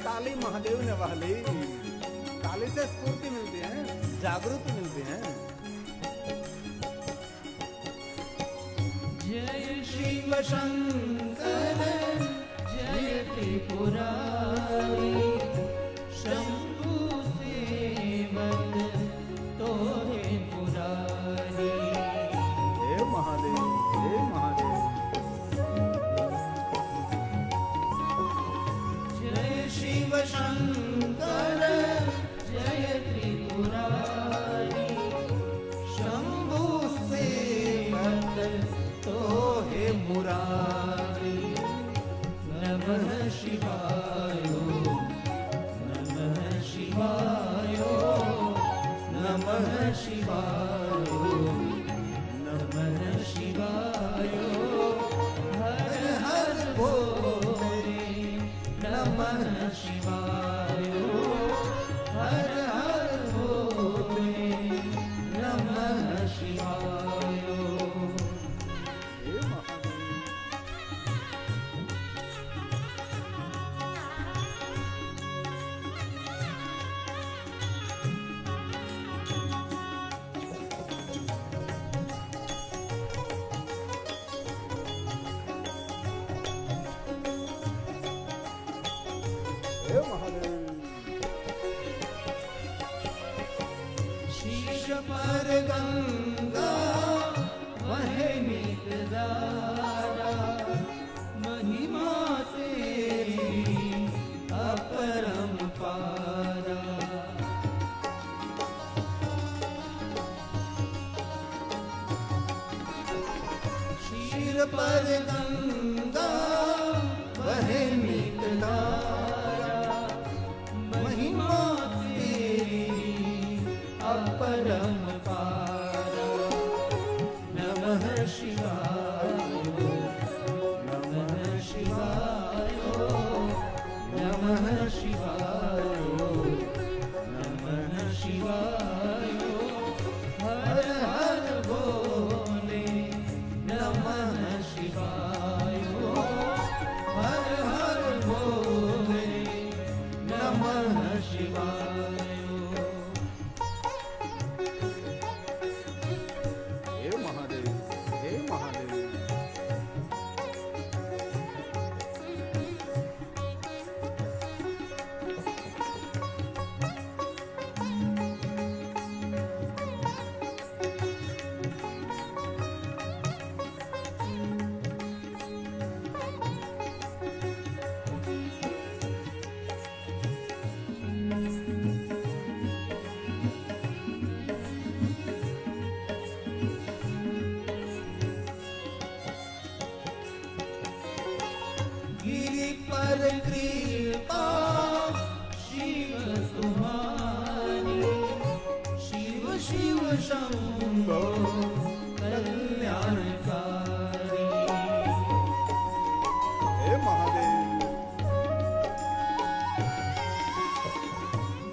काली महादेव ने वाली, काली से स्फूर्ति मिलती है, जागृति मिलती है। जय शिव शंकर जय त्रिपुरारी, शंभु सेवक तोहे मुरारी। हे महादेव, हे महादेव। जय शिव शंकर जय त्रिपुरारी, शंभु सेवक तोहे मुरारी। नमः शिवाय, नमः शिवाय, नमः शिवाय, नमः शिवाय। हर हर भोले नमः शिवाय, हर हर भोले नमः शिवाय। हे महादेव। हे महादेव। शीश पर गंगा वहे नितदारा, महिमा तेरी अपरंपारा। शीर पर गंगा वहे नितदारा, महिमा तेरी अपरंपारा। नमः शिवाय, नमः शिवाय, नमः शिवाय, नमः शिवाय। हर हर भोले नमः शिवाय, हर हर भोले नमः शिवाय। हे महादेव, हे महादेव। गिरि पर कृपा शिव तुम्हारी, शिव शिव शंभो कल्याणकारी। हे महादेव।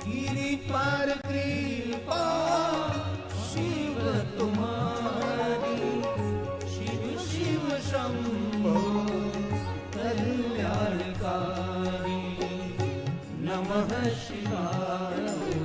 गिरि पर कृपा शिव तुम्हारी, शिव शिव शंभो कल्याणकारी। नमः शिवाय,